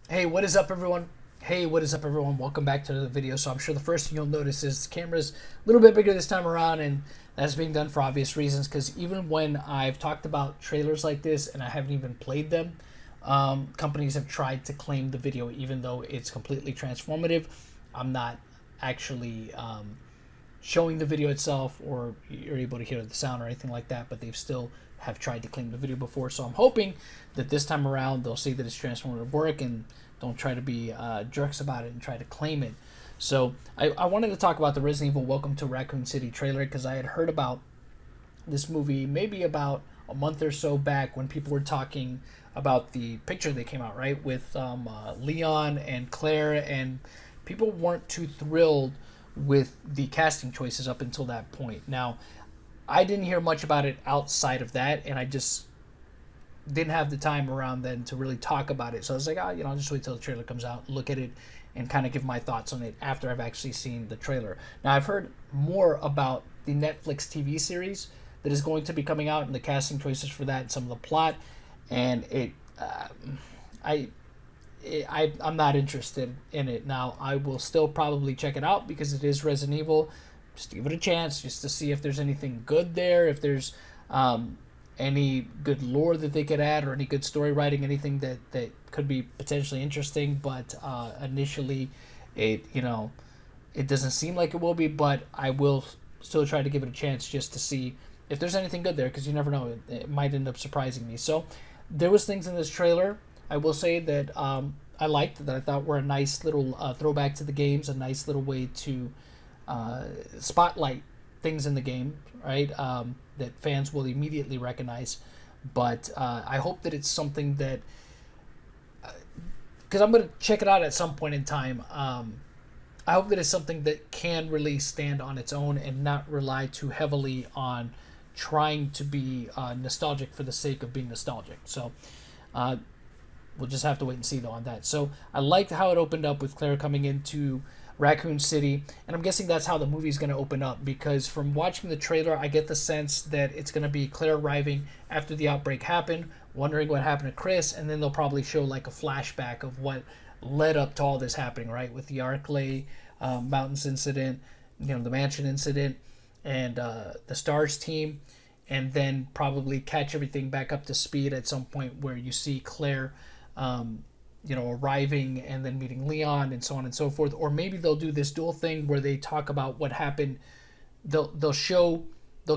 Hey, what is up, everyone? Hey, what is up, everyone? Welcome back to the video. So I'm sure the first thing you'll notice is the camera's a little bit bigger this time around, and that's being done for obvious reasons. Because even when I've talked about trailers like this and I haven't even played them, companies have tried to claim the video, even though it's completely transformative. I'm not actually showing the video itself, or you're able to hear the sound or anything like that, but they've still have tried to claim the video before. So I'm hoping that this time around they'll see that it's transformative work and don't try to be jerks about it and try to claim it. So I wanted to talk about the Resident Evil Welcome to Raccoon City trailer because I had heard about this movie maybe about a month or so back when people were talking about the picture that came out, right, with Leon and Claire, and people weren't too thrilled with the casting choices up until that point. Now, I didn't hear much about it outside of that, and I just didn't have the time around then to really talk about it. So I was like, I'll just wait till the trailer comes out, look at it, and kind of give my thoughts on it after I've actually seen the trailer. Now, I've heard more about the Netflix TV series that is going to be coming out and the casting choices for that and some of the plot, and I, I'm not interested in it. Now, I will still probably check it out because it is Resident Evil. Just to give it a chance, just to see if there's anything good there, if there's any good lore that they could add, or any good story writing, anything that could be potentially interesting. But initially, it doesn't seem like it will be. But I will still try to give it a chance just to see if there's anything good there, because you never know, it might end up surprising me. So there was things in this trailer I will say that I liked, that I thought were a nice little throwback to the games, a nice little way to spotlight things in the game, right? That fans will immediately recognize. But I hope that it's something that, because I'm going to check it out at some point in time. I hope that it's something that can really stand on its own and not rely too heavily on trying to be nostalgic for the sake of being nostalgic. So uh, we'll just have to wait and see though on that. So I liked how it opened up with Claire coming into Raccoon City, and I'm guessing that's how the movie's going to open up, because from watching the trailer, I get the sense that it's going to be Claire arriving after the outbreak happened, wondering what happened to Chris, and then they'll probably show like a flashback of what led up to all this happening, right? With the Arklay Mountains incident, the mansion incident, and the Stars team, and then probably catch everything back up to speed at some point where you see Claire arriving and then meeting Leon and so on and so forth. Or maybe they'll do this dual thing where they talk about what happened. They'll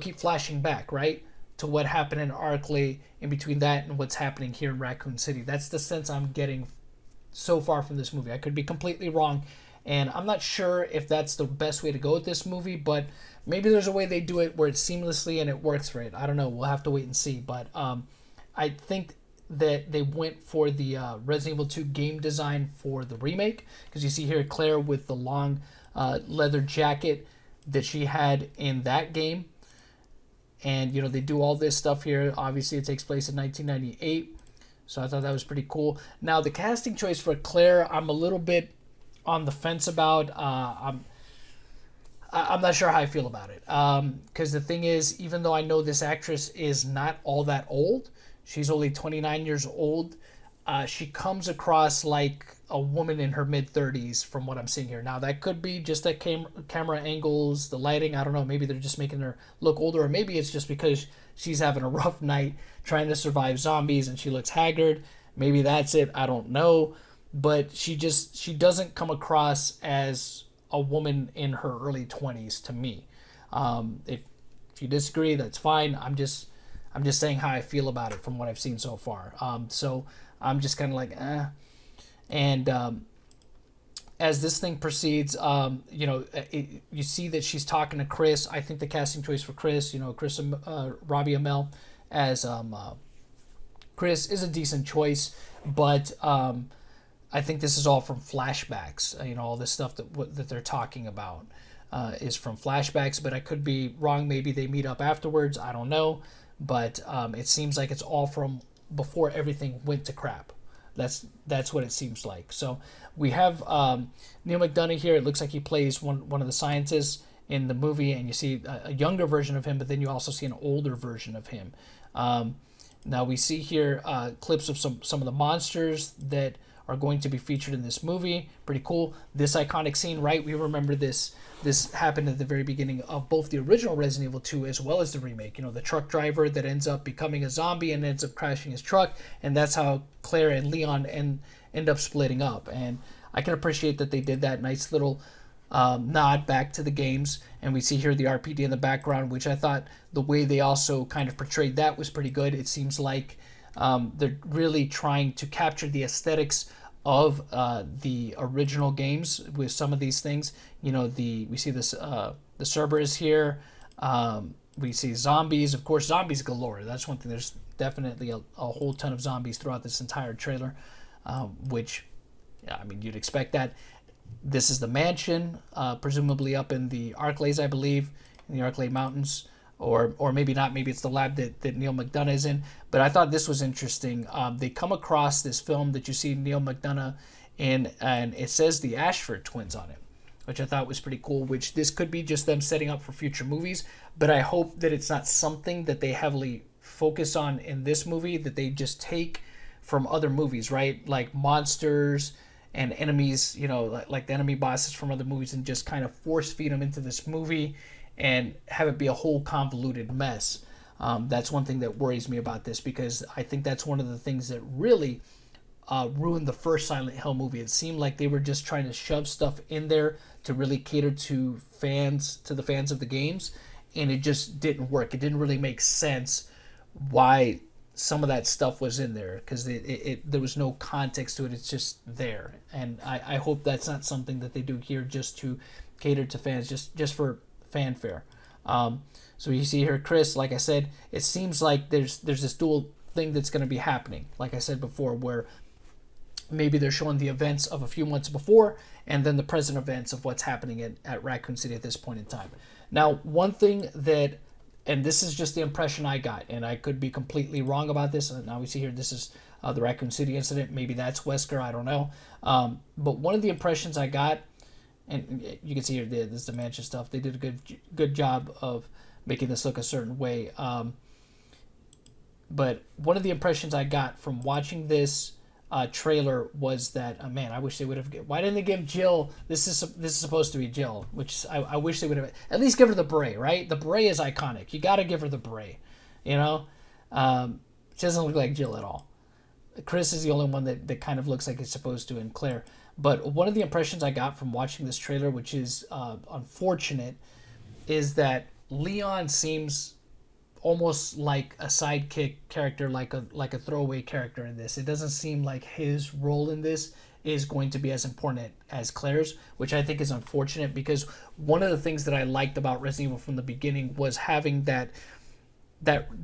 keep flashing back, right, to what happened in Arklay in between that and what's happening here in Raccoon City. That's the sense I'm getting so far from this movie. I could be completely wrong, and I'm not sure if that's the best way to go with this movie, but maybe there's a way they do it where it's seamlessly and it works for it. I don't know. We'll have to wait and see. But I think that they went for the Resident Evil 2 game design for the remake, because you see here Claire with the long leather jacket that she had in that game, and they do all this stuff here. Obviously, it takes place in 1998, so I thought that was pretty cool. Now, the casting choice for Claire, I'm a little bit on the fence about. I'm not sure how I feel about it. Because the thing is, even though I know this actress is not all that old, she's only 29 years old. She comes across like a woman in her mid 30s from what I'm seeing here. Now, that could be just that camera angles, the lighting. I don't know. Maybe they're just making her look older, or maybe it's just because she's having a rough night trying to survive zombies and she looks haggard. Maybe that's it. I don't know. But she doesn't come across as a woman in her early 20s to me. If you disagree, that's fine. I'm just saying how I feel about it from what I've seen so far. So I'm just kind of like, eh. And as this thing proceeds, you see that she's talking to Chris. I think the casting choice for Chris, Chris Robbie Amell as Chris is a decent choice, but I think this is all from flashbacks. All this stuff that they're talking about is from flashbacks, but I could be wrong. Maybe they meet up afterwards. I don't know, but it seems like it's all from before everything went to crap. That's what it seems like. So we have Neil McDonough here. It looks like he plays one of the scientists in the movie, and you see a younger version of him, but then you also see an older version of him. Now we see here clips of some of the monsters that are going to be featured in this movie. Pretty cool. This iconic scene, right? We remember this. This happened at the very beginning of both the original Resident Evil 2 as well as the remake. You know, the truck driver that ends up becoming a zombie and ends up crashing his truck, and that's how Claire and Leon end up splitting up. And I can appreciate that they did that nice little nod back to the games, and we see here the RPG in the background, which I thought the way they also kind of portrayed that was pretty good. It seems like they're really trying to capture the aesthetics of the original games with some of these things. You know, we see this the Cerberus here. We see zombies, of course, zombies galore. That's one thing. There's definitely a whole ton of zombies throughout this entire trailer, which, I mean, you'd expect that. This is the mansion, presumably up in the Arklay, I believe, in the Arklay Mountains, or maybe not. Maybe it's the lab that Neil McDonough is in. But I thought this was interesting. They come across this film that you see Neil McDonough in, and it says the Ashford twins on it, which I thought was pretty cool, which this could be just them setting up for future movies. But I hope that it's not something that they heavily focus on in this movie, that they just take from other movies, right? Like monsters and enemies, you know, like the enemy bosses from other movies, and just kind of force feed them into this movie and have it be a whole convoluted mess. That's one thing that worries me about this, because I think that's one of the things that really ruined the first Silent Hill movie. It seemed like they were just trying to shove stuff in there to really cater to the fans of the games, and it just didn't work. It didn't really make sense why some of that stuff was in there, because there was no context to it. It's just there, and I hope that's not something that they do here just to cater to fans, just for fanfare. So you see here, Chris, like I said, it seems like there's this dual thing that's going to be happening, like I said before, where maybe they're showing the events of a few months before and then the present events of what's happening at Raccoon City at this point in time. Now, one thing that, and this is just the impression I got, and I could be completely wrong about this. Now we see here, this is the Raccoon City incident. Maybe that's Wesker, I don't know. But one of the impressions I got, and you can see here, this is the mansion stuff. They did a good job of making this look a certain way. But one of the impressions I got from watching this trailer was that, man, I wish they would have. Why didn't they give Jill? This is supposed to be Jill, which I wish they would have at least give her the beret. Right, the beret is iconic. You got to give her the beret. You know, she doesn't look like Jill at all. Chris is the only one that kind of looks like it's supposed to, and Claire. But one of the impressions I got from watching this trailer, which is unfortunate, is that Leon seems almost like a sidekick character, like a throwaway character in this. It doesn't seem like his role in this is going to be as important as Claire's, which I think is unfortunate, because one of the things that I liked about Resident Evil from the beginning was having that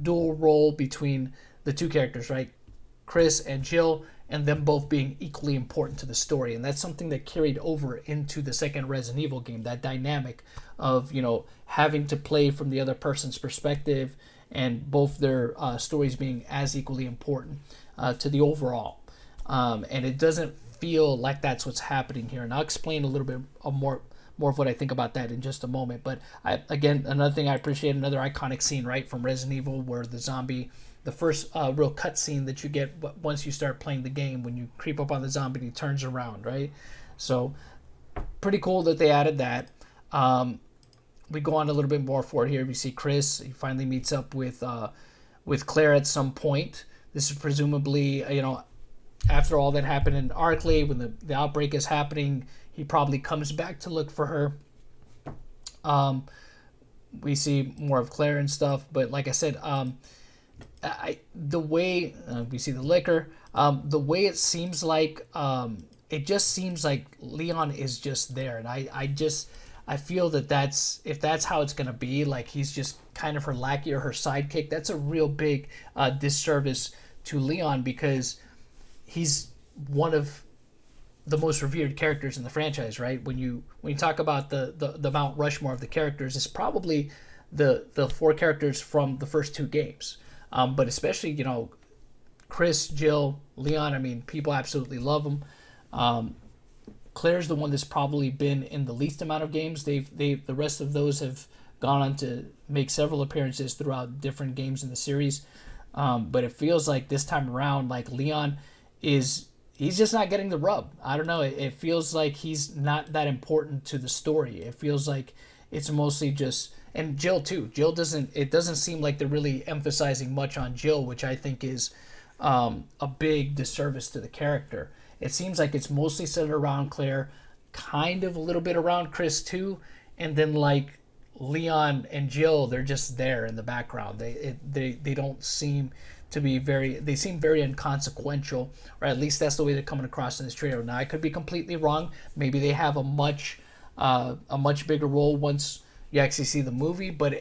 dual role between the two characters, right? Chris and Jill, and them both being equally important to the story. And that's something that carried over into the second Resident Evil game, that dynamic of, you know, having to play from the other person's perspective, and both their stories being as equally important to the overall. And it doesn't feel like that's what's happening here. And I'll explain a little bit more of what I think about that in just a moment. But again, another thing I appreciate, another iconic scene, right, from Resident Evil, where the first real cut scene that you get once you start playing the game, when you creep up on the zombie and he turns around, right? So pretty cool that they added that. We go on a little bit more forward here. We see Chris. He finally meets up with Claire at some point. This is presumably, you know, after all that happened in Arklay, when the outbreak is happening, he probably comes back to look for her. We see more of Claire and stuff, but like I said, the way we see the liquor, the way it seems like, it just seems like Leon is just there, and I feel that if that's how it's gonna be, like he's just kind of her lackey or her sidekick, that's a real big disservice to Leon, because he's one of the most revered characters in the franchise, right? When you talk about the Mount Rushmore of the characters, it's probably the four characters from the first two games. But especially, you know, Chris, Jill, Leon, I mean, people absolutely love them. Claire's the one that's probably been in the least amount of games. The rest of those have gone on to make several appearances throughout different games in the series. But it feels like this time around, like Leon is he's just not getting the rub. I don't know. It feels like he's not that important to the story. It feels like it's mostly just, and Jill too. Jill doesn't. It doesn't seem like they're really emphasizing much on Jill, which I think is a big disservice to the character. It seems like it's mostly centered around Claire, kind of a little bit around Chris too, and then like Leon and Jill, they're just there in the background. They don't seem to be very. They seem very inconsequential, or at least that's the way they're coming across in this trailer. Now I could be completely wrong. Maybe they have a much bigger role once you actually see the movie, but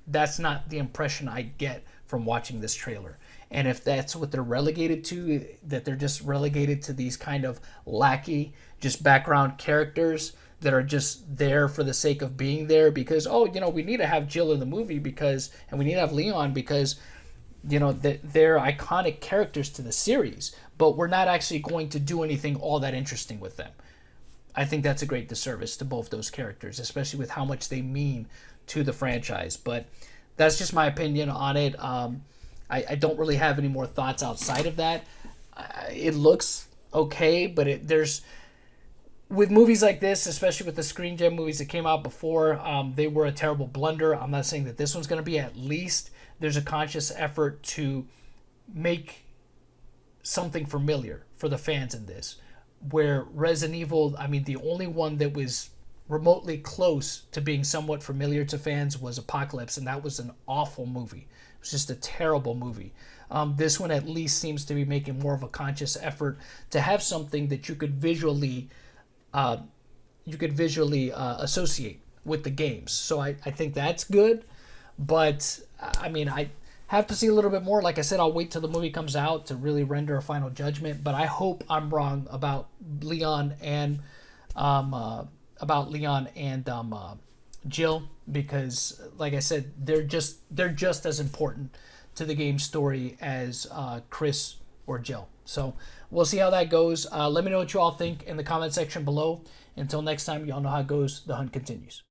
that's not the impression I get from watching this trailer. And if that's what they're relegated to, that they're just relegated to these kind of lackey, just background characters that are just there for the sake of being there because, oh, we need to have Jill in the movie and we need to have Leon because, they're iconic characters to the series, but we're not actually going to do anything all that interesting with them. I think that's a great disservice to both those characters, especially with how much they mean to the franchise. But that's just my opinion on it. I don't really have any more thoughts outside of that. It looks okay, but there's with movies like this, especially with the Screen Gem movies that came out before, they were a terrible blunder. I'm not saying that this one's going to be. At least there's a conscious effort to make something familiar for the fans in this. Where Resident Evil, I mean, the only one that was remotely close to being somewhat familiar to fans was Apocalypse, and that was an awful movie. It was just a terrible movie. This one at least seems to be making more of a conscious effort to have something that you could visually associate with the games. So I think that's good, but I mean, I have to see a little bit more. Like I said, I'll wait till the movie comes out to really render a final judgment. But I hope I'm wrong about Leon and Jill, because like I said, they're just as important to the game story as Chris or Jill. So we'll see how that goes. Let me know what you all think in the comment section below. Until next time, y'all know how it goes. The hunt continues.